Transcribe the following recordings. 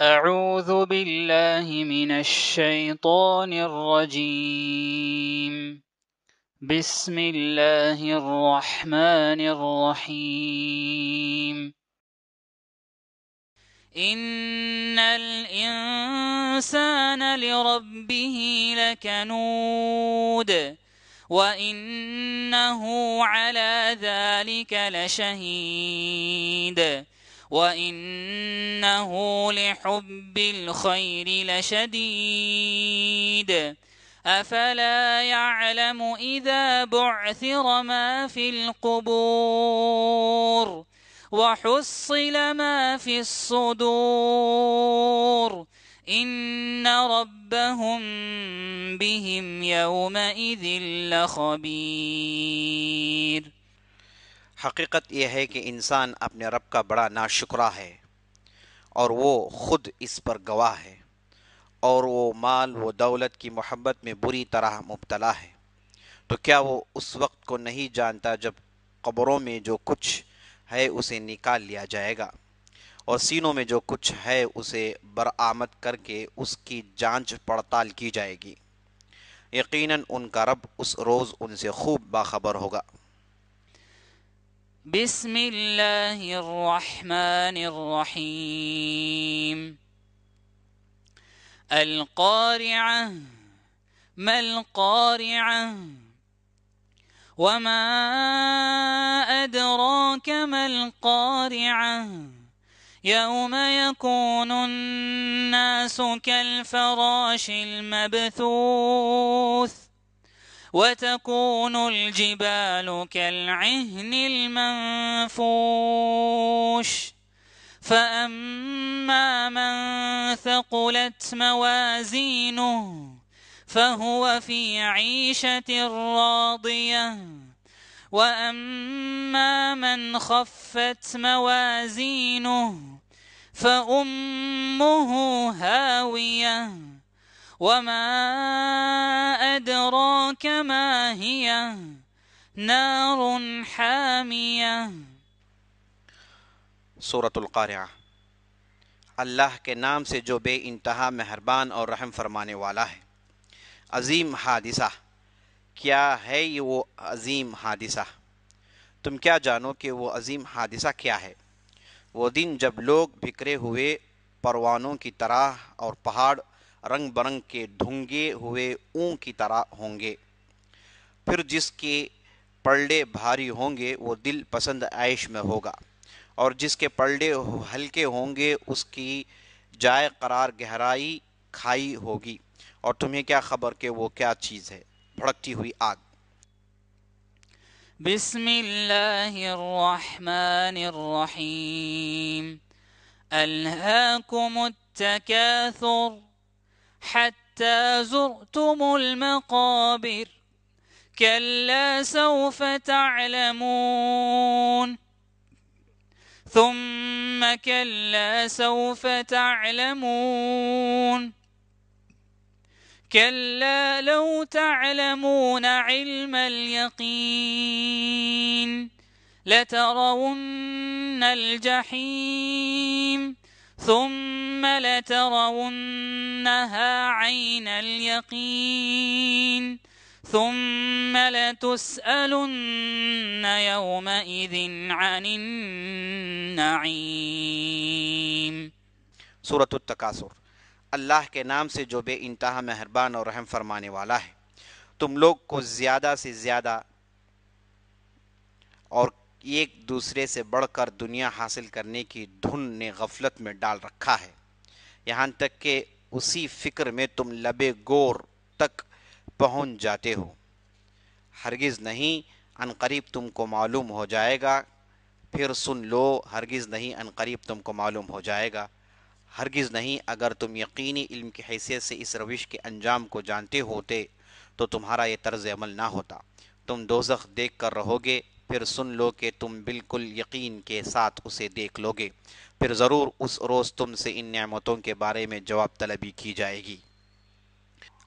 أعوذ بالله من الشيطان الرجيم. بسم الله الرحمن الرحيم. إن الإنسان لربه لكنود وإنه على ذلك لشهيد وإنه لحب الخير لشديد أفلا يعلم إذا بعثر ما في القبور وحصل ما في الصدور إن ربهم بهم يومئذ لخبير۔ حقیقت یہ ہے کہ انسان اپنے رب کا بڑا ناشکرا ہے اور وہ خود اس پر گواہ ہے، اور وہ مال و دولت کی محبت میں بری طرح مبتلا ہے۔ تو کیا وہ اس وقت کو نہیں جانتا جب قبروں میں جو کچھ ہے اسے نکال لیا جائے گا اور سینوں میں جو کچھ ہے اسے برآمد کر کے اس کی جانچ پڑتال کی جائے گی۔ یقیناً ان کا رب اس روز ان سے خوب باخبر ہوگا۔ بسم اللہ الرحمن الرحیم۔ القارعة ما القارعة وما أدراك ما القارعة يوم يكون الناس كالفراش المبثوث وتكون الجبال كالعهن المنفوش فأما من ثقلت موازينه فهو في عيشة راضية وأما من خفت موازينه فأمه هاوية وما أدراك ما هي نار حامية۔ سورۃ القارعہ۔ اللہ کے نام سے جو بے انتہا مہربان اور رحم فرمانے والا ہے۔ عظیم حادثہ، کیا ہے یہ وہ عظیم حادثہ؟ تم کیا جانو کہ وہ عظیم حادثہ کیا ہے؟ وہ دن جب لوگ بکھرے ہوئے پروانوں کی طرح اور پہاڑ رنگ برنگ کے ڈھونگے ہوئے اون کی طرح ہوں گے، پھر جس کے پلڑے بھاری ہوں گے وہ دل پسند عیش میں ہوگا، اور جس کے پلڑے ہلکے ہوں گے اس کی جائے قرار گہرائی کھائی ہوگی، اور تمہیں کیا خبر کہ وہ کیا چیز ہے؟ بھڑکتی ہوئی آگ۔ بسم اللہ الرحمن الرحیم۔ الہاکم التکاثر حتی زرتم المقابر کلا سوف تعلمون ثم كلا سوف تعلمون كلا لو تعلمون علم اليقين لترون الجحيم ثم لترونها عين اليقين ثم لتسألن يومئذ عن النعيم۔ سورۃ التکاثر۔ اللہ کے نام سے جو بے انتہا مہربان اور رحم فرمانے والا ہے۔ تم لوگ کو زیادہ سے زیادہ اور ایک دوسرے سے بڑھ کر دنیا حاصل کرنے کی دھن نے غفلت میں ڈال رکھا ہے، یہاں تک کہ اسی فکر میں تم لبے گور تک پہنچ جاتے ہو۔ ہرگز نہیں، عنقریب تم کو معلوم ہو جائے گا۔ پھر سن لو، ہرگز نہیں، عنقریب تم کو معلوم ہو جائے گا۔ ہرگز نہیں، اگر تم یقینی علم کی حیثیت سے اس روش کے انجام کو جانتے ہوتے تو تمہارا یہ طرز عمل نہ ہوتا۔ تم دوزخ دیکھ کر رہو گے، پھر سن لو کہ تم بالکل یقین کے ساتھ اسے دیکھ لو گے، پھر ضرور اس روز تم سے ان نعمتوں کے بارے میں جواب طلبی کی جائے گی۔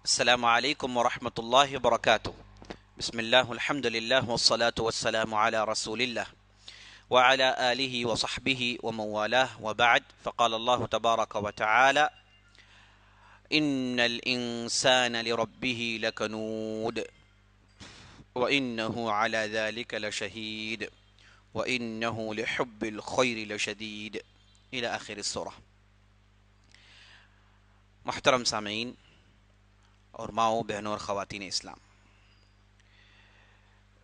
السلام علیکم ورحمۃ اللہ وبرکاتہ۔ بسم اللہ، الحمد للہ والصلاة والسلام علی رسول اللہ وعلى آله وصحبه ومن والاه وبعد فقال الله تبارك وتعالى إن الإنسان لربه لكنود وإنه على ذلك لشهيد وإنه لحب الخير لشديد إلى آخر السورة. محترم سامعین اور ماؤں بہنوں اور خواتین اسلام،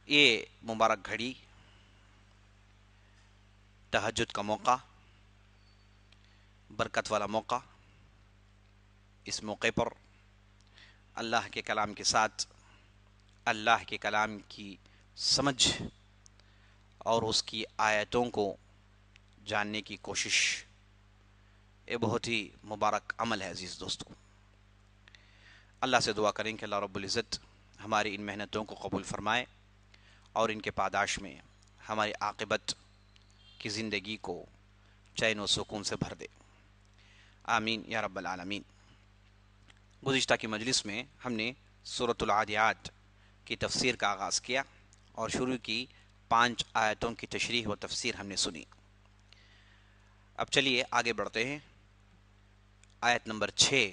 یہ مبارک گھڑی تہجد کا موقع، برکت والا موقع، اس موقع پر اللہ کے کلام کے ساتھ اللہ کے کلام کی سمجھ اور اس کی آیتوں کو جاننے کی کوشش، یہ بہت ہی مبارک عمل ہے. عزیز دوستو، اللہ سے دعا کریں کہ اللہ رب العزت ہماری ان محنتوں کو قبول فرمائے اور ان کے پاداش میں ہماری عاقبت کی زندگی کو چین و سکون سے بھر دے. آمین یا رب العالمین. گزشتہ کی مجلس میں ہم نے سورۃ العادیات کی تفسیر کا آغاز کیا اور شروع کی 5 آیتوں کی تشریح و تفسیر ہم نے سنی. اب چلیے آگے بڑھتے ہیں. آیت نمبر 6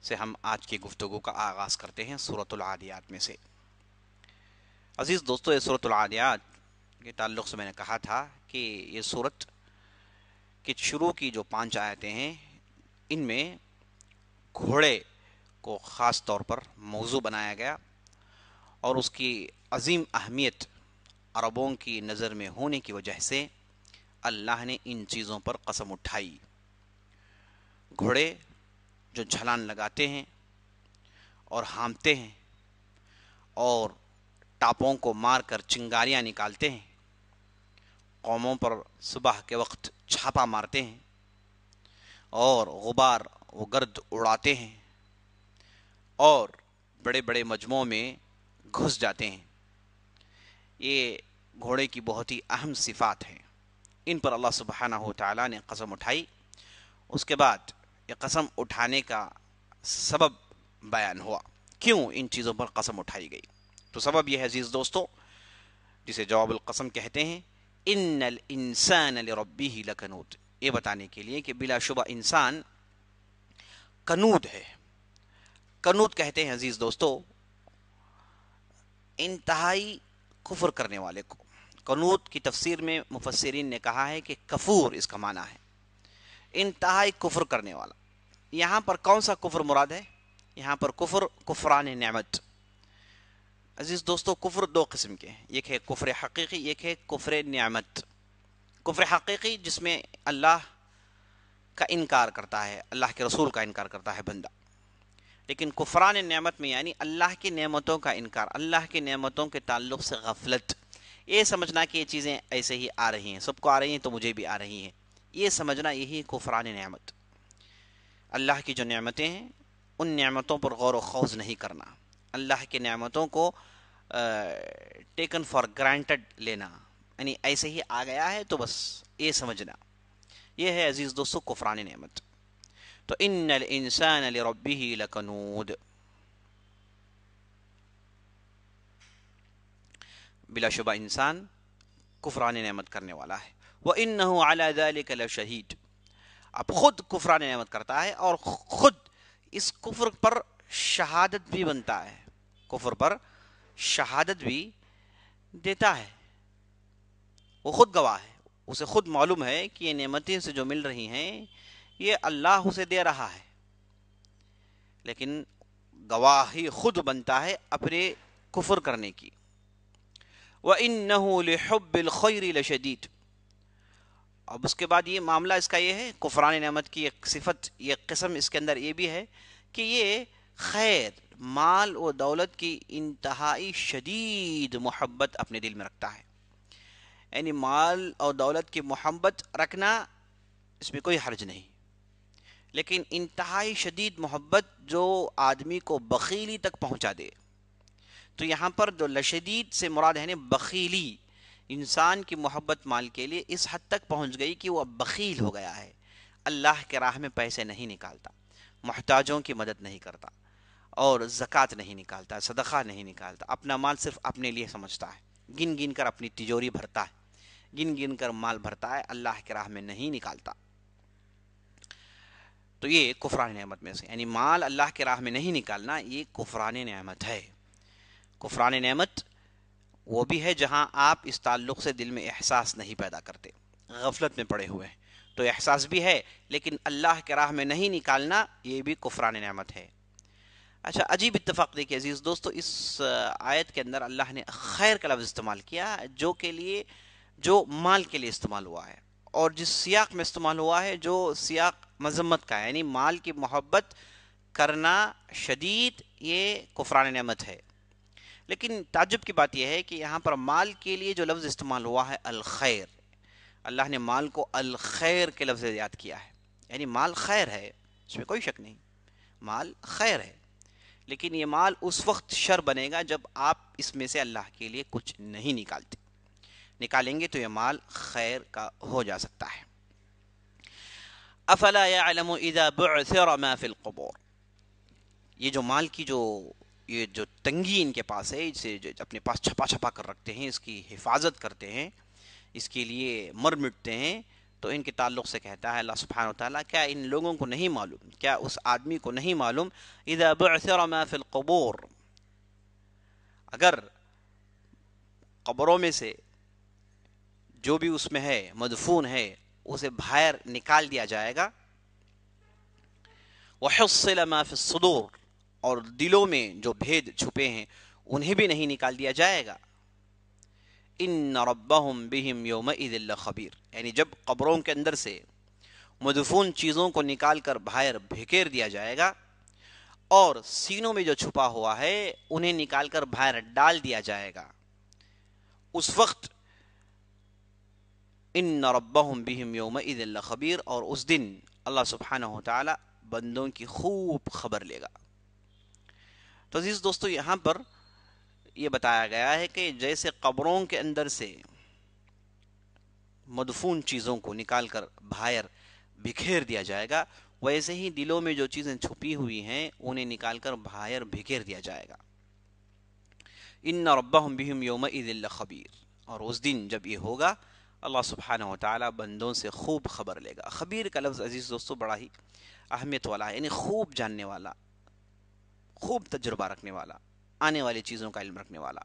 سے ہم آج کی گفتگو کا آغاز کرتے ہیں سورۃ العادیات میں سے. عزیز دوستو، یہ سورۃ العادیات کے تعلق سے میں نے کہا تھا کہ یہ سورت کی شروع کی جو 5 آیتیں ہیں ان میں گھوڑے کو خاص طور پر موضوع بنایا گیا اور اس کی عظیم اہمیت عربوں کی نظر میں ہونے کی وجہ سے اللہ نے ان چیزوں پر قسم اٹھائی. گھوڑے جو جھلان لگاتے ہیں اور ہانپتے ہیں اور ٹاپوں کو مار کر چنگاریاں نکالتے ہیں، قوموں پر صبح کے وقت چھاپا مارتے ہیں اور غبار و گرد اڑاتے ہیں اور بڑے بڑے مجموعوں میں گھس جاتے ہیں، یہ گھوڑے کی بہت ہی اہم صفات ہیں. ان پر اللہ سبحانہ و تعالیٰ نے قسم اٹھائی. اس کے بعد یہ قسم اٹھانے کا سبب بیان ہوا، کیوں ان چیزوں پر قسم اٹھائی گئی. تو سبب یہ ہے عزیز دوستو، جسے جواب القسم کہتے ہیں، ان الانسان لربہ لکنود، یہ بتانے کے لیے کہ بلا شبہ انسان کنود ہے. کنود کہتے ہیں عزیز دوستو انتہائی کفر کرنے والے کو. کنود کی تفسیر میں مفسرین نے کہا ہے کہ کفور اس کا معنی ہے، انتہائی کفر کرنے والا. یہاں پر کون سا کفر مراد ہے؟ یہاں پر کفر کفران نعمت. عزیز دوستو، کفر 2 قسم کے ہیں، ایک ہے کفر حقیقی، ایک ہے کفر نعمت. کفر حقیقی جس میں اللہ کا انکار کرتا ہے، اللہ کے رسول کا انکار کرتا ہے بندہ. لیکن کفران نعمت میں یعنی اللہ کی نعمتوں کا انکار، اللہ کی نعمتوں کے تعلق سے غفلت، یہ سمجھنا کہ یہ چیزیں ایسے ہی آ رہی ہیں، سب کو آ رہی ہیں تو مجھے بھی آ رہی ہیں، یہ سمجھنا، یہی کفران نعمت. اللہ کی جو نعمتیں ہیں ان نعمتوں پر غور و خوض نہیں کرنا، اللہ کی نعمتوں کو ٹیکن فار گرانٹڈ لینا، یعنی ایسے ہی آ گیا ہے تو بس یہ سمجھنا، یہ ہے عزیز دوستو کفران نعمت. تو ان الانسان لربہ لکنود، بلا شبہ انسان کفران نعمت کرنے والا ہے. وَإِنَّهُ عَلَى ذَلِكَ لَشَهِيدٌ، اب خود کفران نعمت کرتا ہے اور خود اس کفر پر شہادت بھی بنتا ہے، کفر پر شہادت بھی دیتا ہے. وہ خود گواہ ہے، اسے خود معلوم ہے کہ یہ نعمتیں سے جو مل رہی ہیں یہ اللہ اسے دے رہا ہے، لیکن گواہی خود بنتا ہے اپنے کفر کرنے کی. وَإِنَّهُ لِحُبِّ الْخَيْرِ لَشَدِيدٌ، اب اس کے بعد یہ معاملہ اس کا یہ ہے، کفران نعمت کی ایک صفت، یہ قسم اس کے اندر یہ بھی ہے کہ یہ خیر، مال و دولت کی انتہائی شدید محبت اپنے دل میں رکھتا ہے. یعنی مال اور دولت کی محبت رکھنا اس میں کوئی حرج نہیں، لیکن انتہائی شدید محبت جو آدمی کو بخیلی تک پہنچا دے. تو یہاں پر جو لشدید سے مراد ہے بخیلی، انسان کی محبت مال کے لیے اس حد تک پہنچ گئی کہ وہ اب بخیل ہو گیا ہے، اللہ کے راہ میں پیسے نہیں نکالتا، محتاجوں کی مدد نہیں کرتا اور زکوٰۃ نہیں نکالتا، صدقہ نہیں نکالتا، اپنا مال صرف اپنے لیے سمجھتا ہے، گن گن کر اپنی تجوری بھرتا ہے. گن گن کر مال بھرتا ہے، اللہ کی راہ میں نہیں نکالتا۔ تو یہ کفران نعمت میں سے، یعنی مال اللہ کی راہ میں نہیں نکالنا، یہ کفران نعمت ہے۔ کفران نعمت وہ بھی ہے جہاں آپ اس تعلق سے دل میں احساس نہیں پیدا کرتے، غفلت میں پڑے ہوئے ہیں، تو احساس بھی ہے لیکن اللہ کے راہ میں نہیں نکالنا، یہ بھی کفران نعمت ہے۔ اچھا، عجیب اتفاق دیکھیے عزیز دوستو، اس آیت کے اندر اللہ نے خیر کا لفظ استعمال کیا، جو مال کے لیے استعمال ہوا ہے، اور جس سیاق میں استعمال ہوا ہے جو سیاق مذمت کا ہے، یعنی مال کی محبت کرنا شدید، یہ کفران نعمت ہے۔ لیکن تعجب کی بات یہ ہے کہ یہاں پر مال کے لیے جو لفظ استعمال ہوا ہے الخیر، اللہ نے مال کو الخیر کے لفظ سے یاد کیا ہے، یعنی مال خیر ہے، اس میں کوئی شک نہیں، مال خیر ہے، لیکن یہ مال اس وقت شر بنے گا جب آپ اس میں سے اللہ کے لیے کچھ نہیں نکالیں گے تو یہ مال خیر کا ہو جا سکتا ہے۔ افلا يعلم اذا بعثر ما في القبور، یہ جو مال کی یہ جو تنگی ان کے پاس ہے، اسے اپنے پاس چھپا کر رکھتے ہیں، اس کی حفاظت کرتے ہیں، اس کے لیے مر مٹتے ہیں، تو ان کے تعلق سے کہتا ہے اللہ سبحانہ وتعالیٰ، کیا ان لوگوں کو نہیں معلوم، کیا اس آدمی کو نہیں معلوم، اذا بعثر ما فی القبور، اگر قبروں میں سے جو بھی اس میں ہے مدفون ہے اسے باہر نکال دیا جائے گا، وحصل ما فی الصدور، اور دلوں میں جو بھید چھپے ہیں انہیں بھی نہیں نکال دیا جائے گا، ان ربهم بهم یومئذ لخبیر، یعنی جب قبروں کے اندر سے مدفون چیزوں کو نکال کر باہر بھیکیر دیا جائے گا اور سینوں میں جو چھپا ہوا ہے انہیں نکال کر باہر ڈال دیا جائے گا، اس وقت ان ربهم بهم یومئذ لخبیر، اور اس دن اللہ سبحانہ وتعالی بندوں کی خوب خبر لے گا۔ تو عزیز دوستو، یہاں پر یہ بتایا گیا ہے کہ جیسے قبروں کے اندر سے مدفون چیزوں کو نکال کر باہر بکھیر دیا جائے گا، ویسے ہی دلوں میں جو چیزیں چھپی ہوئی ہیں انہیں نکال کر باہر بکھیر دیا جائے گا۔ ان ربهم بهم یومئذ لخبیر، اور اس دن جب یہ ہوگا اللہ سبحانہ وتعالی بندوں سے خوب خبر لے گا۔ خبیر کا لفظ عزیز دوستو بڑا ہی اہمیت والا ہے، یعنی خوب جاننے والا، خوب تجربہ رکھنے والا، آنے والی چیزوں کا علم رکھنے والا،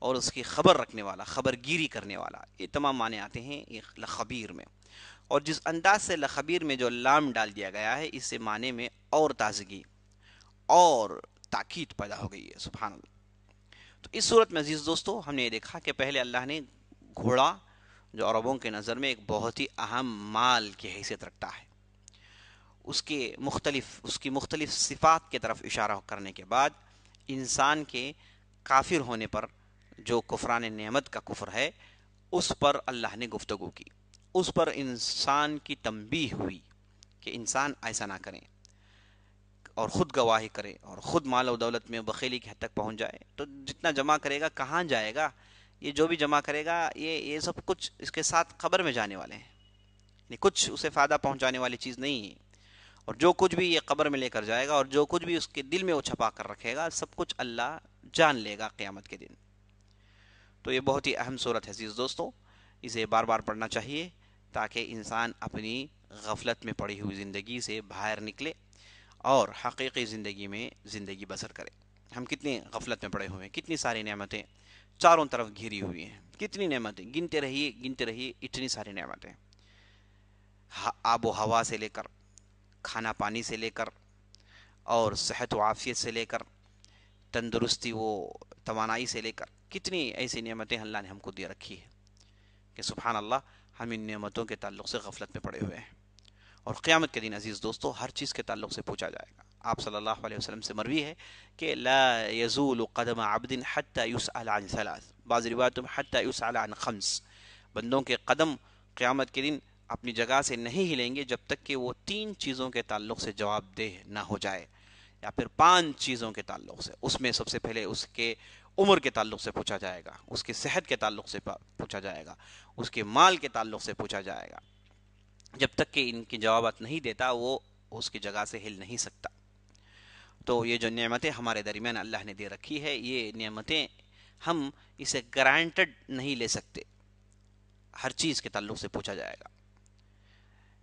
اور اس کی خبر رکھنے والا، خبر گیری کرنے والا، یہ تمام معنی آتے ہیں یہ لخبیر میں۔ اور جس انداز سے لخبیر میں جو لام ڈال دیا گیا ہے، اس سے معنی میں اور تازگی اور تاکید پیدا ہو گئی ہے، سبحان اللہ۔ تو اس صورت میں عزیز دوستو ہم نے یہ دیکھا کہ پہلے اللہ نے گھوڑا، جو عربوں کے نظر میں ایک بہت ہی اہم مال کی حیثیت رکھتا ہے، اس کی مختلف صفات کی طرف اشارہ کرنے کے بعد انسان کے کافر ہونے پر، جو کفران نعمت کا کفر ہے، اس پر اللہ نے گفتگو کی، اس پر انسان کی تنبیہ ہوئی کہ انسان ایسا نہ کریں اور خود گواہی کرے اور خود مال و دولت میں بخیلی کی حد تک پہنچ جائے، تو جتنا جمع کرے گا کہاں جائے گا، یہ جو بھی جمع کرے گا یہ سب کچھ اس کے ساتھ قبر میں جانے والے ہیں، یعنی کچھ اسے فائدہ پہنچانے والی چیز نہیں ہے، اور جو کچھ بھی یہ قبر میں لے کر جائے گا اور جو کچھ بھی اس کے دل میں وہ چھپا کر رکھے گا، سب کچھ اللہ جان لے گا قیامت کے دن۔ تو یہ بہت ہی اہم صورت ہے عزیز دوستو، اسے بار بار پڑھنا چاہیے تاکہ انسان اپنی غفلت میں پڑی ہوئی زندگی سے باہر نکلے اور حقیقی زندگی میں زندگی بسر کرے۔ ہم کتنی غفلت میں پڑے ہوئے ہیں، کتنی ساری نعمتیں چاروں طرف گھری ہوئی ہیں، کتنی نعمتیں، گنتے رہیے اتنی ساری نعمتیں، آب و ہوا سے لے کر، کھانا پانی سے لے کر، اور صحت و عافیت سے لے کر، تندرستی و توانائی سے لے کر، کتنی ایسی نعمتیں اللہ نے ہم کو دے رکھی ہے کہ سبحان اللہ ہم ان نعمتوں کے تعلق سے غفلت میں پڑے ہوئے ہیں۔ اور قیامت کے دن عزیز دوستو ہر چیز کے تعلق سے پوچھا جائے گا۔ آپ صلی اللہ علیہ وسلم سے مروی ہے کہ لا يزول قدم عبد حتى يسأل عن ثلاث، بعض روایتوں میں حتى يسأل عن خمس، بندوں کے قدم قیامت کے دن اپنی جگہ سے نہیں ہلیں گے جب تک کہ وہ 3 چیزوں کے تعلق سے جواب دہ نہ ہو جائے، یا پھر 5 چیزوں کے تعلق سے۔ اس میں سب سے پہلے اس کے عمر کے تعلق سے پوچھا جائے گا، اس کے صحت کے تعلق سے پوچھا جائے گا، اس کے مال کے تعلق سے پوچھا جائے گا۔ جب تک کہ ان کی جوابات نہیں دیتا وہ اس کی جگہ سے ہل نہیں سکتا۔ تو یہ جو نعمتیں ہمارے درمیان اللہ نے دے رکھی ہے، یہ نعمتیں ہم اسے گرانٹڈ نہیں لے سکتے، ہر چیز کے تعلق سے پوچھا جائے گا.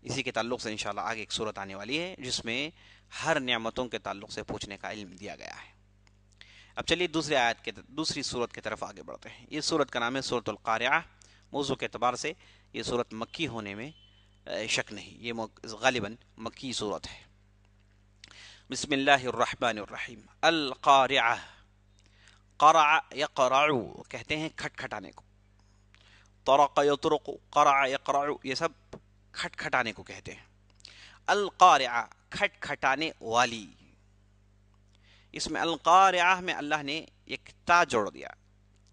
اسی کے تعلق سے انشاءاللہ آگے ایک صورت آنے والی ہے جس میں ہر نعمتوں کے تعلق سے پوچھنے کا علم دیا گیا ہے. اب چلیے دوسری صورت کی طرف آگے بڑھتے ہیں. یہ صورت کا نام ہے سورۃ القارعہ. موضوع کے اعتبار سے یہ صورت مکی ہونے میں شک نہیں، یہ غالباً مکی صورت ہے. بسم اللہ الرحمن الرحیم. القارعہ، قرع یقرع کہتے ہیں کھٹکھٹانے کو. طرق یطرق، قرع یقرع، یہ سب کھٹکھٹانے کو کہتے ہیں. القارعہ کھٹکھٹانے والی. اس میں القارعہ میں اللہ نے ایک تا جوڑ دیا،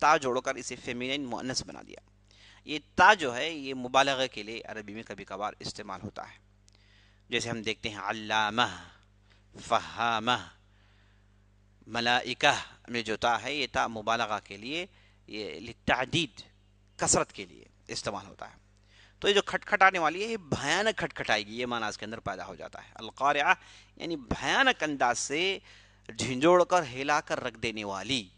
تا جوڑ کر اسے فیمینین مؤنث بنا دیا. یہ تا جو ہے یہ مبالغہ کے لیے عربی میں کبھی کبھار استعمال ہوتا ہے. جیسے ہم دیکھتے ہیں علامہ، فہامہ، ملائکہ میں جو تا ہے یہ تا مبالغہ کے لیے، یہ للتعدید کثرت کے لیے استعمال ہوتا ہے. تو یہ جو کھٹکھٹانے والی ہے یہ بھیانک کھٹکھٹائے گی، یہ معنی اس کے اندر پیدا ہو جاتا ہے. القارعہ یعنی بھیانک انداز سے جھنجھوڑ کر ہلا کر رکھ دینے والی،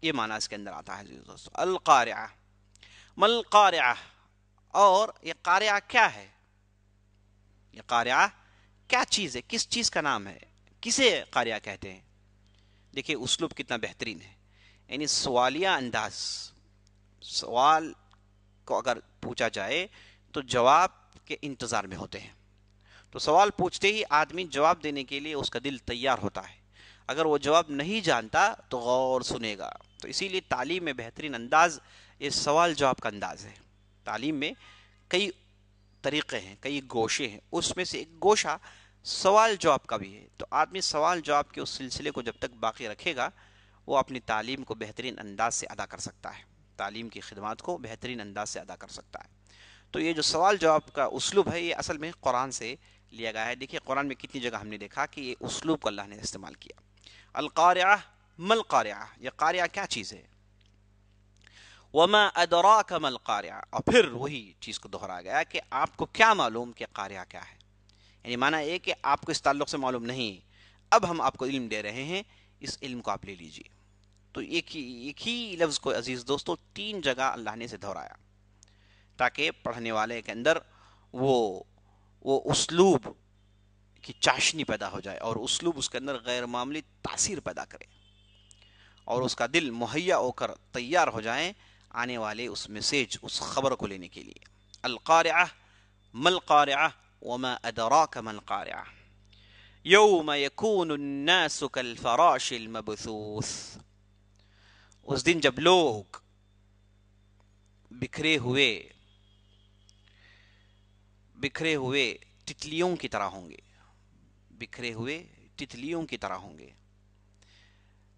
یہ معنی اس کے اندر آتا ہے دوستو. القارعہ، مل قارعہ، اور یہ قارعہ کیا ہے؟ یہ قارعہ کیا چیز ہے؟ کس چیز کا نام ہے؟ کسے قارعہ کہتے ہیں؟ دیکھیں اسلوب کتنا بہترین ہے. یعنی سوالیہ انداز، سوال کو اگر پوچھا جائے تو جواب کے انتظار میں ہوتے ہیں. تو سوال پوچھتے ہی آدمی جواب دینے کے لیے اس کا دل تیار ہوتا ہے. اگر وہ جواب نہیں جانتا تو غور سنے گا. تو اسی لیے تعلیم میں بہترین انداز یہ سوال جواب کا انداز ہے. تعلیم میں کئی طریقے ہیں، کئی گوشے ہیں، اس میں سے ایک گوشہ سوال جواب کا بھی ہے. تو آدمی سوال جواب کے اس سلسلے کو جب تک باقی رکھے گا وہ اپنی تعلیم کو بہترین انداز سے ادا کر سکتا ہے، تعلیم کی خدمات کو بہترین انداز سے ادا کر سکتا ہے. تو یہ جو سوال جواب کا اسلوب ہے یہ اصل میں قرآن سے لیا گیا ہے. دیکھیے قرآن میں کتنی جگہ ہم نے دیکھا کہ یہ اسلوب کو اللہ نے استعمال کیا. القارعہ مل قارعہ، یہ قارعہ کیا چیز ہے؟ وما ادراک مل قارعہ، اور پھر وہی چیز کو دہرایا گیا کہ آپ کو کیا معلوم کہ قارعہ کیا ہے. یعنی معنی یہ کہ آپ کو اس تعلق سے معلوم نہیں، اب ہم آپ کو علم دے رہے ہیں، اس علم کو آپ لے لیجئے. تو ایک ہی لفظ کو عزیز دوستو 3 جگہ اللہ نے اسے دہرایا تاکہ پڑھنے والے کے اندر وہ اسلوب کی چاشنی پیدا ہو جائے اور اسلوب اس کے اندر غیر معمولی تاثیر پیدا کرے اور اس کا دل مہیا ہو کر تیار ہو جائیں آنے والے اس میسیج، اس خبر کو لینے کے لیے. القارعہ مل قارعہ وما ادراک مل قارعہ یوم یکون الناس کالفراش المبثوث. اس دن جب لوگ بکھرے ہوئے تتلیوں کی طرح ہوں گے، بکھرے ہوئے تتلیوں کی طرح ہوں گے.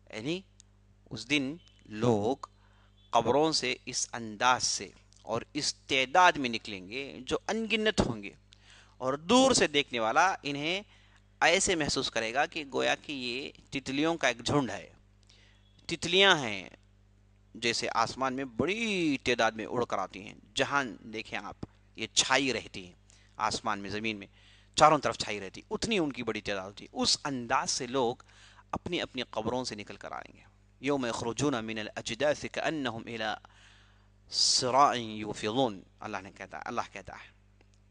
یعنی اس دن لوگ قبروں سے اس انداز سے اور اس تعداد میں نکلیں گے جو انگنت ہوں گے، اور دور سے دیکھنے والا انہیں ایسے محسوس کرے گا کہ گویا کہ یہ تتلیوں کا ایک جھنڈ ہے. تتلیاں ہیں جیسے آسمان میں بڑی تعداد میں اڑ کر آتی ہیں، جہاں دیکھیں آپ یہ چھائی رہتی ہیں آسمان میں، زمین میں چاروں طرف چھائی رہتی، اتنی ان کی بڑی تعداد ہوتی. اس انداز سے لوگ اپنی اپنی قبروں سے نکل کر آئیں گے. یوم یخرجون من الاجداث کانہم الی صراع یوفضون. اللہ کہتا ہے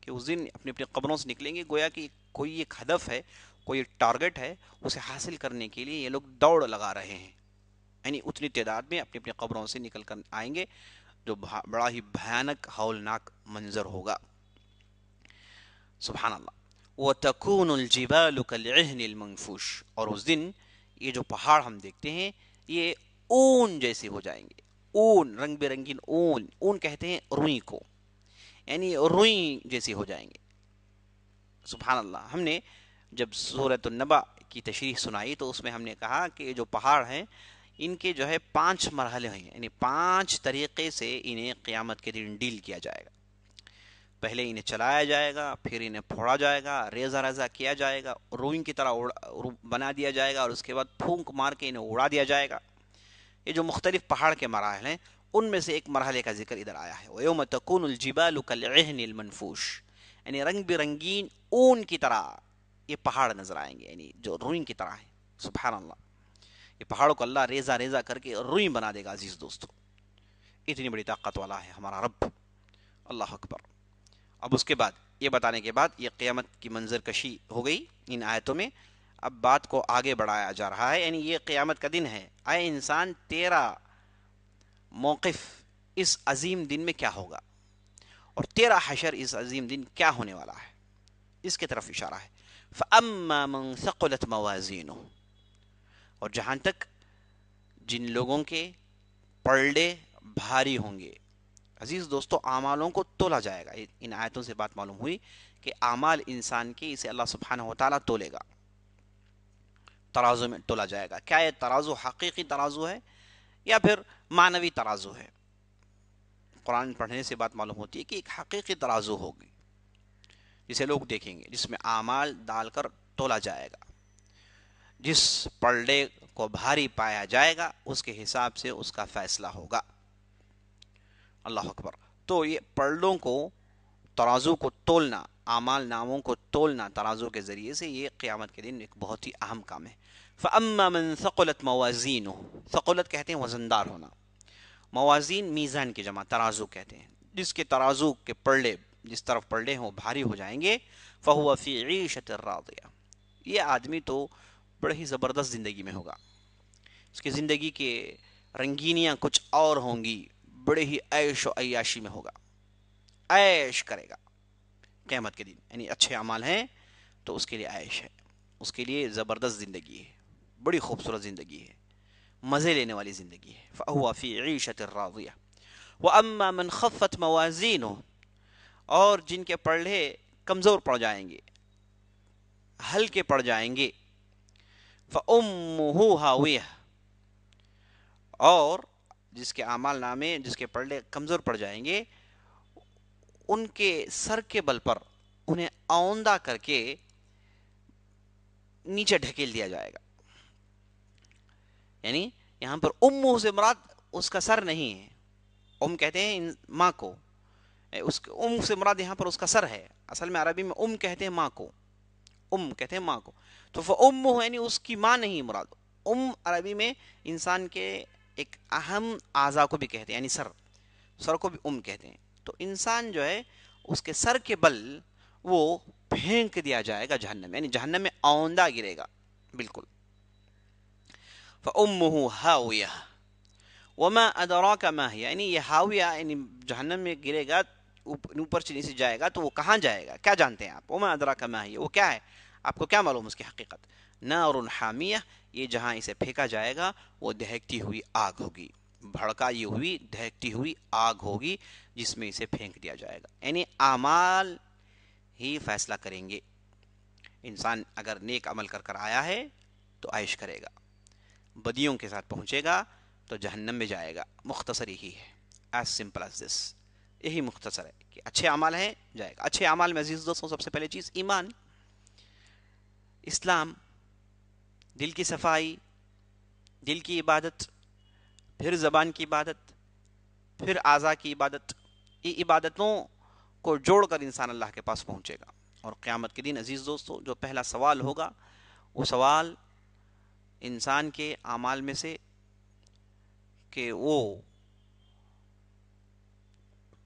کہ اس دن اپنی اپنی قبروں سے نکلیں گے گویا کہ کوئی ایک ہدف ہے، کوئی ٹارگٹ ہے، اسے حاصل کرنے کے لیے یہ لوگ دوڑ لگا رہے ہیں. یعنی اتنی تعداد میں اپنی اپنی قبروں سے نکل کر آئیں گے جو بڑا ہی بھیانک ہولناک منظر ہوگا. سبحان اللہ. وَتَكُونُ الْجِبَالُ كَالْعِهْنِ الْمَنْفُوشِ. اور اس دن یہ جو پہاڑ ہم دیکھتے ہیں یہ اون جیسے ہو جائیں گے. اون، رنگ برنگین اون، اون کہتے ہیں روئی کو، یعنی روئی جیسے ہو جائیں گے. سبحان اللہ. ہم نے جب سورۃ النبأ کی تشریح سنائی تو اس میں ہم نے کہا کہ جو پہاڑ ہیں ان کے جو ہے 5 مرحلے ہیں، یعنی 5 طریقے سے انہیں قیامت کے دن ڈیل کیا جائے گا. پہلے انہیں چلایا جائے گا، پھر انہیں پھوڑا جائے گا، ریزہ ریزہ کیا جائے گا، روئی کی طرح بنا دیا جائے گا، اور اس کے بعد پھونک مار کے انہیں اڑا دیا جائے گا. یہ جو مختلف پہاڑ کے مراحل ہیں ان میں سے ایک مرحلے کا ذکر ادھر آیا ہے. وَيَوْمَ تَكُونُ الْجِبَالُ كَالْعِهْنِ الْمَنْفُوشِ. یعنی رنگ برنگین اون کی طرح یہ پہاڑ نظر آئیں گے، یعنی جو روئی کی طرح ہیں. سبحان اللہ. یہ پہاڑوں کو اللہ ریزہ ریزہ کر کے روئی بنا دے گا. عزیز دوستو اتنی بڑی طاقت والا ہے ہمارا رب. اللہ اکبر. اب اس کے بعد یہ بتانے کے بعد یہ قیامت کی منظر کشی ہو گئی ان آیتوں میں. اب بات کو آگے بڑھایا جا رہا ہے، یعنی یہ قیامت کا دن ہے. اے انسان، تیرا موقف اس عظیم دن میں کیا ہوگا، اور تیرا حشر اس عظیم دن کیا ہونے والا ہے، اس کی طرف اشارہ ہے. فَأَمَّا مَنْ ثَقُلَتْ مَوَازِينُهُ، اور جہاں تک جن لوگوں کے پلڑے بھاری ہوں گے. عزیز دوستو، اعمالوں کو تولا جائے گا. ان آیتوں سے بات معلوم ہوئی کہ اعمال انسان کے اسے اللہ سبحانہ و تعالیٰ تولے گا، ترازو میں تولا جائے گا. کیا یہ ترازو حقیقی ترازو ہے یا پھر معنوی ترازو ہے؟ قرآن پڑھنے سے بات معلوم ہوتی ہے کہ ایک حقیقی ترازو ہوگی جسے لوگ دیکھیں گے، جس میں اعمال ڈال کر تولا جائے گا. جس پلڑے کو بھاری پایا جائے گا اس کے حساب سے اس کا فیصلہ ہوگا. اللہ اکبر. تو یہ پلڑوں کو، ترازو کو تولنا، اعمال ناموں کو تولنا ترازو کے ذریعے سے، یہ قیامت کے دن ایک بہت ہی اہم کام ہے. فَأَمَّا مَنْ ثَقُلَتْ مَوَازِينُهُ، ثقلت کہتے ہیں وزندار ہونا، موازین میزان کی جمع ترازو کہتے ہیں. جس کے ترازو کے پلڑے، جس طرف پلڑے ہوں بھاری ہو جائیں گے، فَهُوَ فِي عِيشَةٍ رَاضِيَةٍ، یہ آدمی تو بڑے ہی زبردست زندگی میں ہوگا. اس کی زندگی کے رنگینیاں کچھ اور ہوں گی، بڑے ہی عیش و عیاشی میں ہوگا، عیش کرے گا قیامت کے دن. یعنی اچھے اعمال ہیں تو اس کے لیے عیش ہے، اس کے لیے زبردست زندگی ہے، بڑی خوبصورت زندگی ہے، مزے لینے والی زندگی ہے. فَهُوَ فِي عِيشَةٍ رَاضِيَةٍ. وَأَمَّا مَنْ خَفَّتْ مَوَازِينُهُ، اور جن کے پلڑے کمزور پڑ جائیں گے، ہلکے پڑ جائیں گے، فَأُمُّهُ هَاوِيَةٌ، اور جس کے اعمال نامے، جس کے پلڑے کمزور پڑ جائیں گے، ان کے سر کے بل پر انہیں آوندہ کر کے نیچے ڈھکیل دیا جائے گا. یعنی یہاں پر امہ سے مراد اس کا سر نہیں ہے. ام کہتے ہیں ماں کو، اس ام سے مراد یہاں پر اس کا سر ہے. اصل میں عربی میں ام کہتے ہیں ماں کو، ام کہتے ہیں ماں کو. تو فَأُمُّهُ یعنی اس کی ماں نہیں مراد. ام عربی میں انسان کے ایک اہم اعضاء کو بھی کہتے ہیں، یعنی سر کو بھی ام کہتے ہیں. تو انسان جو ہے اس کے سر کے بل وہ پھینک دیا جائے گا جہنم میں، یعنی جہنم میں آوندہ گرے گا بالکل. فَأُمُّهُ هَاوِيَةٌ وَمَا أَدْرَاكَ مَا هِيَ، یعنی یہ ہاویہ یعنی جہنم میں گرے گا، اوپر سے نیچے جائے گا تو وہ کہاں جائے گا؟ کیا جانتے ہیں آپ؟ وَمَا أَدْرَاكَ مَا هِيَ، وہ کیا ہے؟ آپ کو کیا معلوم اس کی حقیقت؟ نَارٌ حَامِيَةٌ، یہ جہاں اسے پھینکا جائے گا وہ دہکتی ہوئی آگ ہوگی، بھڑکائی ہوئی دہکتی ہوئی آگ ہوگی جس میں اسے پھینک دیا جائے گا. یعنی اعمال ہی فیصلہ کریں گے. انسان اگر نیک عمل کر کر آیا ہے تو عیش کرے گا، بدیوں کے ساتھ پہنچے گا تو جہنم میں جائے گا. مختصر یہی ہے، ایز سمپل ایز دس. یہی مختصر ہے کہ اچھے اعمال ہیں جائے گا. اچھے اعمال میں عزیز دوستوں سب سے پہلے چیز ایمان، اسلام، دل کی صفائی، دل کی عبادت، پھر زبان کی عبادت، پھر اعضاء کی عبادت. یہ عبادتوں کو جوڑ کر انسان اللہ کے پاس پہنچے گا. اور قیامت کے دن عزیز دوستو جو پہلا سوال ہوگا وہ سوال انسان کے اعمال میں سے کہ وہ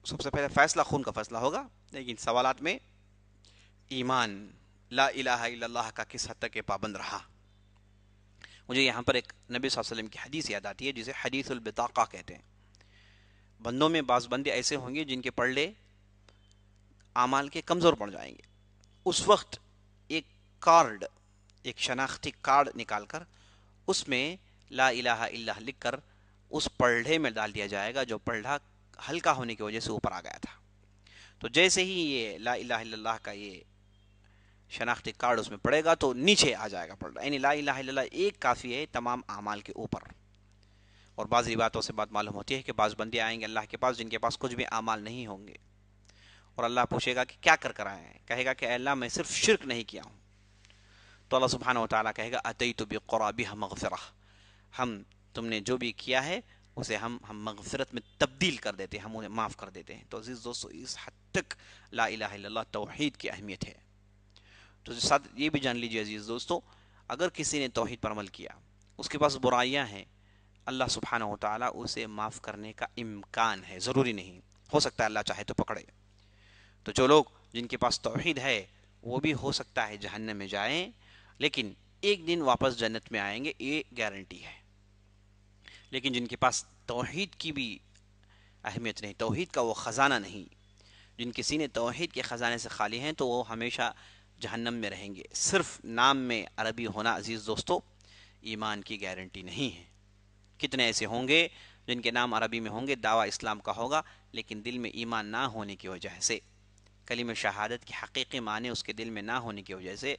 سب سے پہلے فیصلہ خون کا فیصلہ ہوگا، لیکن سوالات میں ایمان، لا الہ الا اللہ کا کس حد تک یہ پابند رہا. مجھے یہاں پر ایک نبی صلی اللہ علیہ وسلم کی حدیث یاد آتی ہے جسے حدیث البطاقہ کہتے ہیں. بندوں میں بعض بندے ایسے ہوں گے جن کے پلڑے اعمال کے کمزور پڑ جائیں گے. اس وقت ایک کارڈ، ایک شناختی کارڈ نکال کر اس میں لا الہ الا اللہ لکھ کر اس پلڑے میں ڈال دیا جائے گا جو پلڑا ہلکا ہونے کی وجہ سے اوپر آ گیا تھا. تو جیسے ہی یہ لا الہ الا اللہ کا یہ شناختی کارڈ اس میں پڑے گا تو نیچے آ جائے گا پلڑا. یعنی لا الہ الا اللہ ایک کافی ہے تمام اعمال کے اوپر. اور بعض روایتوں سے بات معلوم ہوتی ہے کہ بعض بندے آئیں گے اللہ کے پاس جن کے پاس کچھ بھی اعمال نہیں ہوں گے، اور اللہ پوچھے گا کہ کیا کر کر آئے ہیں؟ کہے گا کہ اے اللہ میں صرف شرک نہیں کیا ہوں. تو اللہ سبحانہ و تعالیٰ کہے گا اتیت بقرابها مغفرہ، ہم تم نے جو بھی کیا ہے اسے ہم مغفرت میں تبدیل کر دیتے ہیں، ہم انہیں معاف کر دیتے ہیں. تو عزیز دوستو اس حد تک لا الہ الا اللہ توحید کی اہمیت ہے. تو ساتھ یہ بھی جان لیجیے عزیز دوستو، اگر کسی نے توحید پر عمل کیا، اس کے پاس برائیاں ہیں، اللہ سبحانہ و تعالیٰ اسے معاف کرنے کا امکان ہے، ضروری نہیں. ہو سکتا ہے اللہ چاہے تو پکڑے. تو جو لوگ جن کے پاس توحید ہے وہ بھی ہو سکتا ہے جہنم میں جائیں، لیکن ایک دن واپس جنت میں آئیں گے، یہ گارنٹی ہے. لیکن جن کے پاس توحید کی بھی اہمیت نہیں، توحید کا وہ خزانہ نہیں، جن کے سینے توحید کے خزانے سے خالی ہیں، تو وہ ہمیشہ جہنم میں رہیں گے. صرف نام میں عربی ہونا عزیز دوستو ایمان کی گارنٹی نہیں ہے. کتنے ایسے ہوں گے جن کے نام عربی میں ہوں گے، دعویٰ اسلام کا ہوگا، لیکن دل میں ایمان نہ ہونے کی وجہ سے، کلمہ شہادت کی حقیقی معنی اس کے دل میں نہ ہونے کی وجہ سے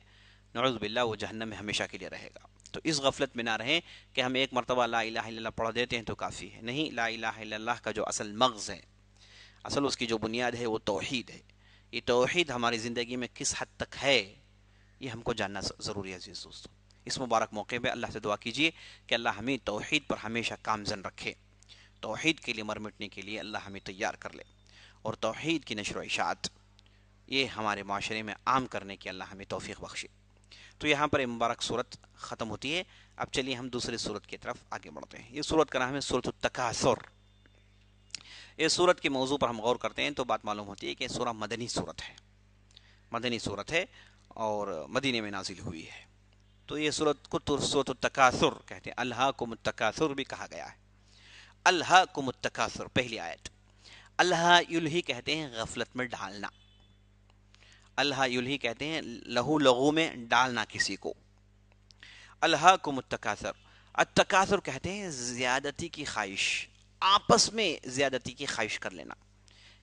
نعوذ باللہ وہ جہنم میں ہمیشہ کے لیے رہے گا. تو اس غفلت میں نہ رہیں کہ ہم ایک مرتبہ لا الہ الا اللہ پڑھ دیتے ہیں تو کافی ہے. نہیں، لا الہ الا اللہ کا جو اصل مغز ہے، اصل اس کی جو بنیاد ہے وہ توحید ہے. یہ توحید ہماری زندگی میں کس حد تک ہے یہ ہم کو جاننا ضروری ہے عزیز دوستو. اس مبارک موقع پہ اللہ سے دعا کیجیے کہ اللہ ہمیں توحید پر ہمیشہ کامزن رکھے، توحید کے لیے مر مٹنے کے لیے اللہ ہمیں تیار کر لے، اور توحید کی نشر و اشاعت یہ ہمارے معاشرے میں عام کرنے کی اللہ ہمیں توفیق بخشے. تو یہاں پر یہ مبارک صورت ختم ہوتی ہے. اب چلیے ہم دوسری صورت کی طرف آگے بڑھتے ہیں. یہ صورت کا نام ہے سورۃ التکاثر. اس صورت کے موضوع پر ہم غور کرتے ہیں تو بات معلوم ہوتی ہے کہ سورہ مدنی صورت ہے، مدنی صورت ہے اور مدینے میں نازل ہوئی ہے. تو یہ صورت کو سورۃ التکاثر کہتے ہیں. الہاکم التکاثر بھی کہا گیا ہے. الہاکم التکاثر پہلی آیت. الہا یلہی کہتے ہیں غفلت میں ڈالنا. الہا یلہی کہتے ہیں لہو لغو میں ڈالنا کسی کو. الہاکم التکاثر. التکاثر کہتے ہیں زیادتی کی خواہش، آپس میں زیادتی کی خواہش کر لینا.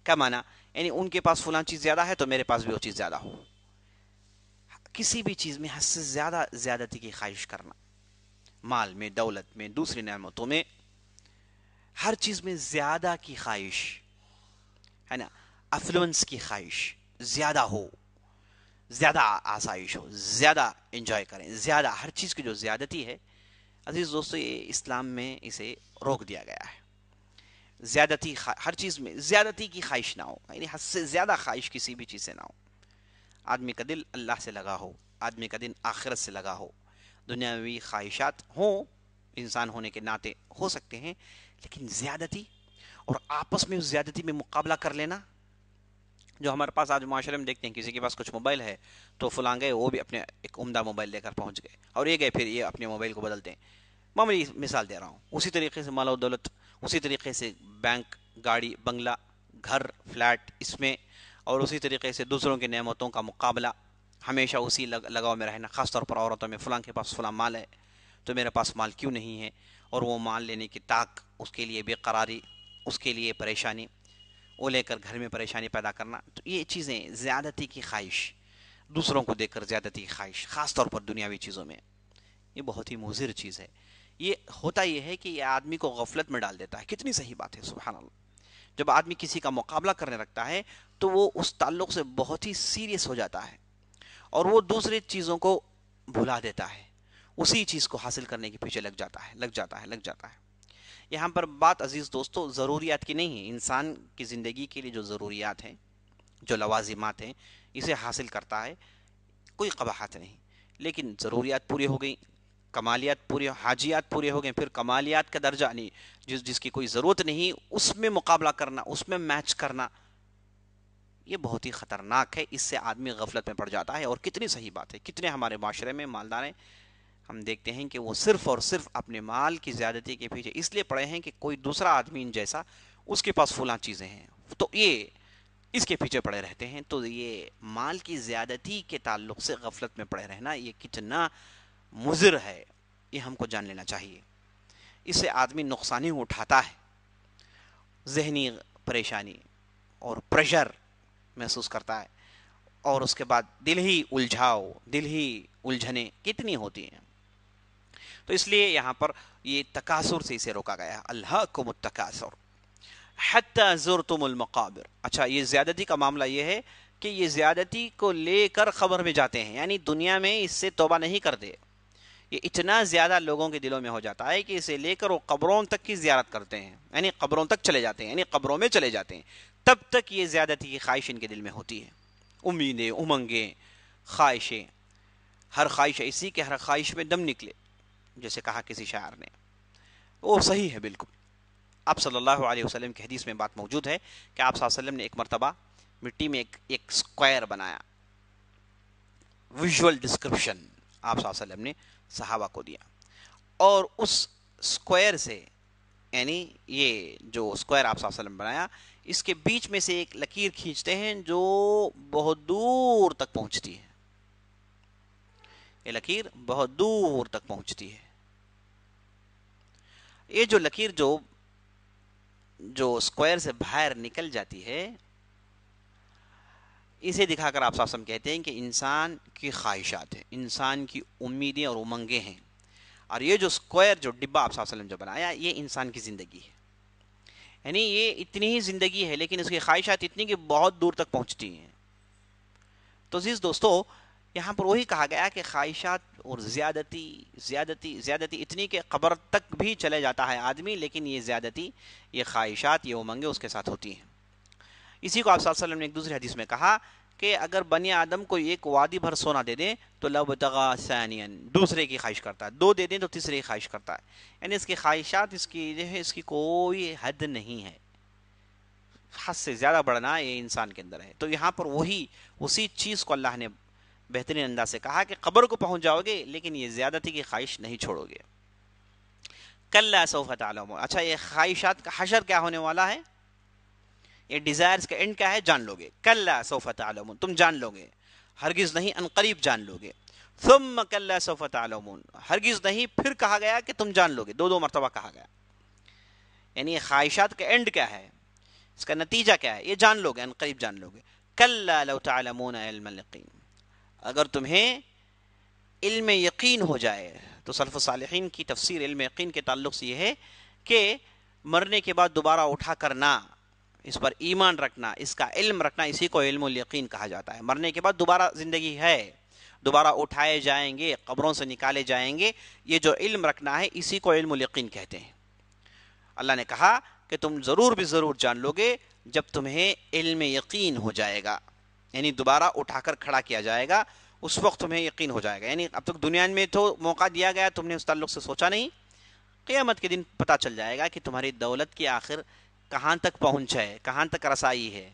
کیا معنی؟ یعنی ان کے پاس فلاں چیز زیادہ ہے تو میرے پاس بھی وہ چیز زیادہ ہو. کسی بھی چیز میں حد سے زیادہ زیادتی کی خواہش کرنا، مال میں، دولت میں، دوسری نعمتوں میں، ہر چیز میں زیادہ کی خواہش ہے نا. افلوئنس کی خواہش زیادہ ہو، زیادہ آسائش ہو، زیادہ انجوائے کریں، زیادہ ہر چیز کی جو زیادتی ہے عزیز دوستو یہ اسلام میں اسے روک دیا گیا ہے. زیادتی ہر چیز میں زیادتی کی خواہش نہ ہو، یعنی حد سے زیادہ خواہش کسی بھی چیز سے نہ ہو. آدمی کا دل اللہ سے لگا ہو، آدمی کا دل آخرت سے لگا ہو. دنیاوی خواہشات ہوں، انسان ہونے کے ناطے ہو سکتے ہیں، لیکن زیادتی اور آپس میں اس زیادتی میں مقابلہ کر لینا، جو ہمارے پاس آج معاشرے میں دیکھتے ہیں. کسی کے پاس کچھ موبائل ہے تو فلاں گئے وہ بھی اپنے ایک عمدہ موبائل لے کر پہنچ گئے، اور یہ گئے پھر یہ اپنے موبائل کو بدلتے ہیں. معمولی مثال دے رہا ہوں. اسی طریقے سے مال و دولت، اسی طریقے سے بینک، گاڑی، بنگلہ، گھر، فلیٹ، اس میں، اور اسی طریقے سے دوسروں کی نعمتوں کا مقابلہ، ہمیشہ اسی لگاؤ میں رہنا. خاص طور پر عورتوں میں، فلاں کے پاس فلاں مال ہے تو میرے پاس مال کیوں نہیں ہے، اور وہ مال لینے کی طاق، اس کے لیے بے قراری، اس کے لیے پریشانی، وہ لے کر گھر میں پریشانی پیدا کرنا. تو یہ چیزیں زیادتی کی خواہش، دوسروں کو دیکھ کر زیادتی کی خواہش، خاص طور پر دنیاوی چیزوں میں، یہ بہت ہی مضر چیز ہے. یہ ہوتا یہ ہے کہ یہ آدمی کو غفلت میں ڈال دیتا ہے. کتنی صحیح بات ہے، سبحان اللہ. جب آدمی کسی کا مقابلہ کرنے لگتا ہے تو وہ اس تعلق سے بہت ہی سیریس ہو جاتا ہے اور وہ دوسری چیزوں کو بھلا دیتا ہے، اسی چیز کو حاصل کرنے کے پیچھے لگ جاتا ہے. یہاں پر بات عزیز دوستو ضروریات کی نہیں ہے. انسان کی زندگی کے لیے جو ضروریات ہیں، جو لوازمات ہیں، اسے حاصل کرتا ہے، کوئی قباحت نہیں. لیکن ضروریات پوری ہو گئی، کمالیات پوری، حاجیات پورے ہو گئے، پھر کمالیات کا درجہ نہیں، جس کی کوئی ضرورت نہیں اس میں مقابلہ کرنا، اس میں میچ کرنا، یہ بہت ہی خطرناک ہے. اس سے آدمی غفلت میں پڑ جاتا ہے. اور کتنی صحیح بات ہے، کتنے ہمارے معاشرے میں مالدار ہیں، ہم دیکھتے ہیں کہ وہ صرف اور صرف اپنے مال کی زیادتی کے پیچھے اس لیے پڑے ہیں کہ کوئی دوسرا آدمی ان جیسا اس کے پاس فلاں چیزیں ہیں تو یہ اس کے پیچھے پڑے رہتے ہیں. تو یہ مال کی زیادتی کے تعلق سے غفلت میں پڑے رہنا یہ کتنا مضر ہے، یہ ہم کو جان لینا چاہیے. اس سے آدمی نقصانی اٹھاتا ہے، ذہنی پریشانی اور پریشر محسوس کرتا ہے، اور اس کے بعد دل ہی الجھاؤ، دل ہی الجھنیں کتنی ہوتی ہیں. تو اس لیے یہاں پر یہ تکاثر سے اسے روکا گیا. الہاکم التکاثر حتی زرتم المقابر. اچھا، یہ زیادتی کا معاملہ یہ ہے کہ یہ زیادتی کو لے کر قبر میں جاتے ہیں، یعنی دنیا میں اس سے توبہ نہیں کرتے. یہ اتنا زیادہ لوگوں کے دلوں میں ہو جاتا ہے کہ اسے لے کر وہ قبروں تک کی زیارت کرتے ہیں، یعنی قبروں تک چلے جاتے ہیں، یعنی قبروں میں چلے جاتے ہیں. تب تک یہ زیادتی کی خواہش ان کے دل میں ہوتی ہے، امیدیں، امنگیں، خواہشیں. ہر خواہش ایسی کہ ہر خواہش میں دم نکلے، جیسے کہا کسی شاعر نے. وہ صحیح ہے بالکل. آپ صلی اللہ علیہ وسلم کی حدیث میں بات موجود ہے کہ آپ صلی اللہ علیہ وسلم نے ایک مرتبہ مٹی میں ایک سکوائر بنایا. ویژول ڈسکرپشن آپ صلی اللہ علیہ وسلم نے صحابہ کو دیا, اور اس سکوائر سے, یعنی یہ جو سکوائر آپ صلی اللہ علیہ وسلم بنایا, اس کے بیچ میں سے ایک لکیر کھینچتے ہیں جو بہت دور تک پہنچتی ہے. یہ لکیر بہت دور تک پہنچتی ہے. یہ جو لکیر جو سکوائر سے باہر نکل جاتی ہے, اسے دکھا کر آپ صلی اللہ علیہ وسلم کہتے ہیں کہ انسان کی خواہشات ہیں, انسان کی امیدیں اور امنگیں ہیں, اور یہ جو سکوائر, جو ڈبہ آپ صلی اللہ علیہ وسلم جو بنایا, یہ انسان کی زندگی ہے. یعنی یہ اتنی ہی زندگی ہے, لیکن اس کی خواہشات اتنی کہ بہت دور تک پہنچتی ہیں. تو عزیز دوستو, یہاں پر وہی کہا گیا کہ خواہشات اور زیادتی اتنی کہ قبر تک بھی چلے جاتا ہے آدمی, لیکن یہ زیادتی, یہ خواہشات, یہ امنگیں اس کے ساتھ ہوتی ہیں. اسی کو آپ صلی اللہ علیہ وسلم نے ایک دوسری حدیث میں کہا کہ اگر بنی آدم کو ایک وادی بھر سونا دے دیں تو لَبْتَغَىٰ ثَانِيًا, دوسرے کی خواہش کرتا ہے, 2 دے دیں تو تیسرے کی خواہش کرتا ہے. یعنی اس کی خواہشات, اس کی کوئی حد نہیں ہے. حد سے زیادہ بڑھنا یہ انسان کے اندر ہے. تو یہاں پر اسی چیز کو اللہ نے بہترین انداز سے کہا کہ قبر کو پہنچ جاؤ گے, لیکن یہ زیادتی کی خواہش نہیں چھوڑو گے. کَلَّا سَوْفَ تَعْلَمُونَ. اچھا, یہ خواہشات کا حشر کیا ہونے والا ہے, یہ ڈیزائرز کا اینڈ کیا ہے, جان لو گے. کَلَّا سَوْفَ تَعْلَمُونَ, تم جان لو گے, ہرگز نہیں, ان قریب جان لو گے. ثُمَّ كَلَّا سَوْفَ تَعْلَمُونَ, ہرگز نہیں, پھر کہا گیا کہ تم جان لو گے, 2 مرتبہ کہا گیا. یعنی یہ خواہشات کا اینڈ کیا ہے, اس کا نتیجہ کیا ہے, یہ جان لو گے, ان قریب جان لو گے. کَلَّا لَوْ تَعْلَمُونَ عِلْمَ الْيَقِينِ, اگر تمہیں علم یقین ہو جائے. تو سلف صالحین کی تفسیر علم یقین کے تعلق سے یہ ہے کہ مرنے کے بعد دوبارہ اٹھا کرنا, اس پر ایمان رکھنا, اس کا علم رکھنا, اسی کو علم الیقین کہا جاتا ہے. مرنے کے بعد دوبارہ زندگی ہے, دوبارہ اٹھائے جائیں گے, قبروں سے نکالے جائیں گے, یہ جو علم رکھنا ہے اسی کو علم الیقین کہتے ہیں. اللہ نے کہا کہ تم ضرور بھی ضرور جان لو گے جب تمہیں علم یقین ہو جائے گا, یعنی دوبارہ اٹھا کر کھڑا کیا جائے گا, اس وقت تمہیں یقین ہو جائے گا. یعنی اب تک دنیا میں تو موقع دیا گیا, تم نے اس تعلق سے سوچا نہیں, قیامت کے دن پتہ چل جائے گا کہ تمہاری دولت کی آخر کہاں تک پہنچ ہے, کہاں تک رسائی ہے.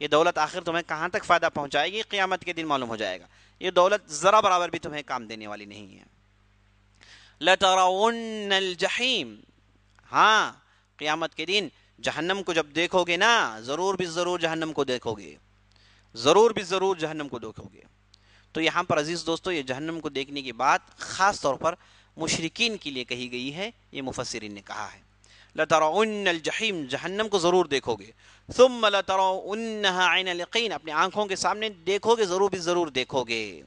یہ دولت آخر تمہیں کہاں تک فائدہ پہنچائے گی, قیامت کے دن معلوم ہو جائے گا. یہ دولت ذرا برابر بھی تمہیں کام دینے والی نہیں ہے. لَتَرَوُنَّ الْجَحِيمَ, ہاں, قیامت کے دن جہنم کو جب دیکھو گے نا, ضرور بھی ضرور جہنم کو دیکھو گے, ضرور بھی ضرور جہنم کو دیکھو گے. تو یہاں پر عزیز دوستو, یہ جہنم کو دیکھنے کی بات خاص طور پر مشرکین کے لیے کہی گئی ہے. یہ مفسرین نے کہا ہے, لَتَرَوُنَّ الْجَحِيمَ, جہنم کو ضرور دیکھو گے. ثُمَّ لَتَرَوُنَّهَا عَيْنَ الْيَقِينِ, اپنے آنکھوں کے سامنے دیکھو گے, ضرور بھی ضرور دیکھو گے.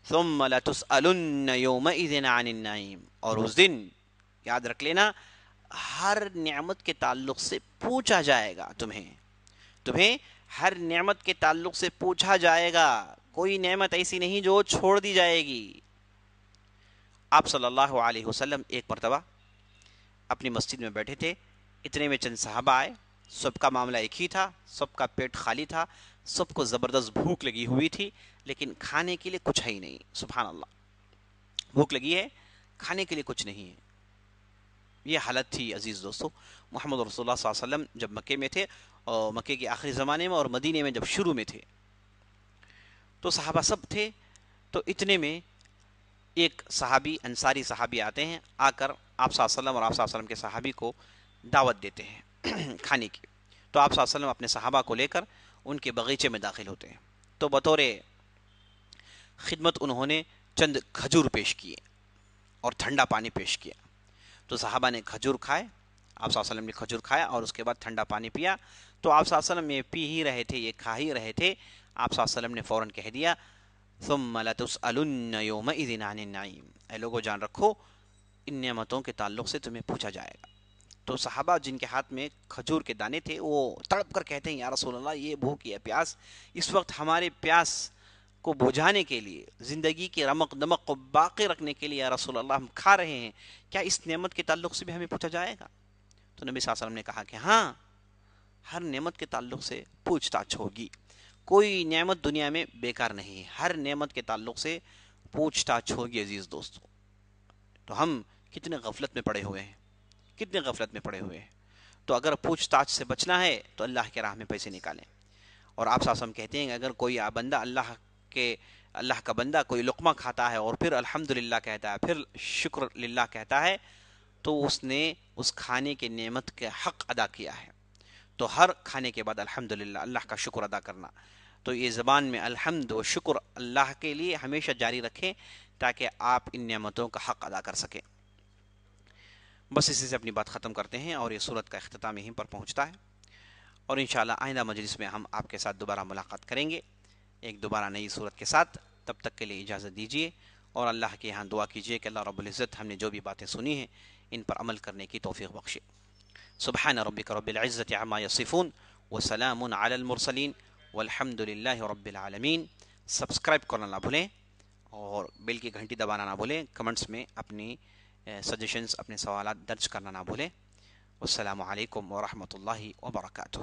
ثُمَّ لَتُسْأَلُنَّ يَوْمَئِذٍ عَنِ النَّعِيمِ, اور اس دن یاد رکھ لینا, ہر نعمت کے تعلق سے پوچھا جائے گا. تمہیں ہر نعمت کے تعلق سے پوچھا جائے گا. کوئی نعمت ایسی نہیں جو چھوڑ دی جائے گی. آپ صلی اللہ علیہ وسلم ایک مرتبہ اپنی مسجد میں بیٹھے تھے, اتنے میں چند صحابہ آئے. سب کا معاملہ ایک ہی تھا, سب کا پیٹ خالی تھا, سب کو زبردست بھوک لگی ہوئی تھی, لیکن کھانے کے لیے کچھ ہے ہی نہیں. سبحان اللہ, بھوک لگی ہے, کھانے کے لیے کچھ نہیں ہے. یہ حالت تھی عزیز دوستو. محمد رسول اللہ صلی اللہ علیہ وسلم جب مکے میں تھے, اور مکے کے آخری زمانے میں, اور مدینے میں جب شروع میں تھے, تو صحابہ سب تھے. تو اتنے میں ایک صحابی, انصاری صحابی آتے ہیں, آ کر آپ صلی اللہ علیہ وسلم اور آپ صلی اللہ علیہ وسلم کے صحابی کو دعوت دیتے ہیں کھانے کی. تو آپ صلی اللہ علیہ وسلم اپنے صحابہ کو لے کر ان کے باغیچے میں داخل ہوتے ہیں. تو بطور خدمت انہوں نے چند کھجور پیش کیے اور ٹھنڈا پانی پیش کیا. تو صحابہ نے کھجور کھائے, آپ صلی اللہ علیہ وسلم نے کھجور کھایا, اور اس کے بعد ٹھنڈا پانی پیا. تو آپ صلی اللہ علیہ وسلم یہ پی ہی رہے تھے, یہ کھا ہی رہے تھے, آپ صلی اللہ علیہ وسلم نے فوراً کہہ دیا, ثُمَّ لَتُسْأَلُنَّ يَوْمَئِذٍ عَنِ النَّعِيمِ, اے لوگو جان رکھو, ان نعمتوں کے تعلق سے تمہیں پوچھا جائے گا. تو صحابہ جن کے ہاتھ میں کھجور کے دانے تھے, وہ تڑپ کر کہتے ہیں, یا رسول اللہ, یہ بھوک, یہ پیاس, اس وقت ہمارے پیاس کو بجھانے کے لیے, زندگی کی رمق دمق کو باقی رکھنے کے لیے, یا رسول اللہ, ہم کھا رہے ہیں, کیا اس نعمت کے تعلق سے بھی ہمیں پوچھا جائے گا؟ تو نبی صلی اللہ علیہ وسلم نے کہا کہ ہاں, ہر نعمت کے تعلق سے پوچھ تاچھ ہوگی. کوئی نعمت دنیا میں بیکار نہیں ہے, ہر نعمت کے تعلق سے پوچھ تاچھ ہوگی. عزیز دوستو, تو ہم کتنے غفلت میں پڑے ہوئے ہیں, کتنے غفلت میں پڑے ہوئے ہیں. تو اگر پوچھ تاچھ سے بچنا ہے تو اللہ کے راہ میں پیسے نکالیں. اور آپ صلی اللہ علیہ وسلم کہتے ہیں کہ اگر کوئی بندہ اللہ کا بندہ کوئی لقمہ کھاتا ہے اور پھر الحمدللہ کہتا ہے، پھر شکر للہ کہتا ہے، تو اس نے اس کھانے کے نعمت کے حق ادا کیا ہے. تو ہر کھانے کے بعد الحمدللہ اللہ کا شکر ادا کرنا. تو یہ زبان میں الحمد و شکر اللہ کے لیے ہمیشہ جاری رکھیں تاکہ آپ ان نعمتوں کا حق ادا کر سکیں. بس اسی سے اپنی بات ختم کرتے ہیں اور یہ سورت کا اختتام یہیں پر پہنچتا ہے. اور انشاءاللہ آئندہ مجلس میں ہم آپ کے ساتھ دوبارہ ملاقات کریں گے ایک دوبارہ نئی سورت کے ساتھ. تب تک کے لیے اجازت دیجیے اور اللہ کے یہاں دعا کیجیے کہ اللہ رب العزت ہم نے جو بھی باتیں سنی ہیں ان پر عمل کرنے کی توفیق بخشے. سبحان ربک رب العزت عما یصفون وسلام علی المرسلین والحمد للہ رب العالمین. سبسکرائب کرنا نہ بھولیں اور بیل کی گھنٹی دبانا نہ بھولیں. کمنٹس میں اپنی سجیشنز، اپنے سوالات درج کرنا نہ بھولیں. والسلام علیکم ورحمۃ اللہ وبرکاتہ.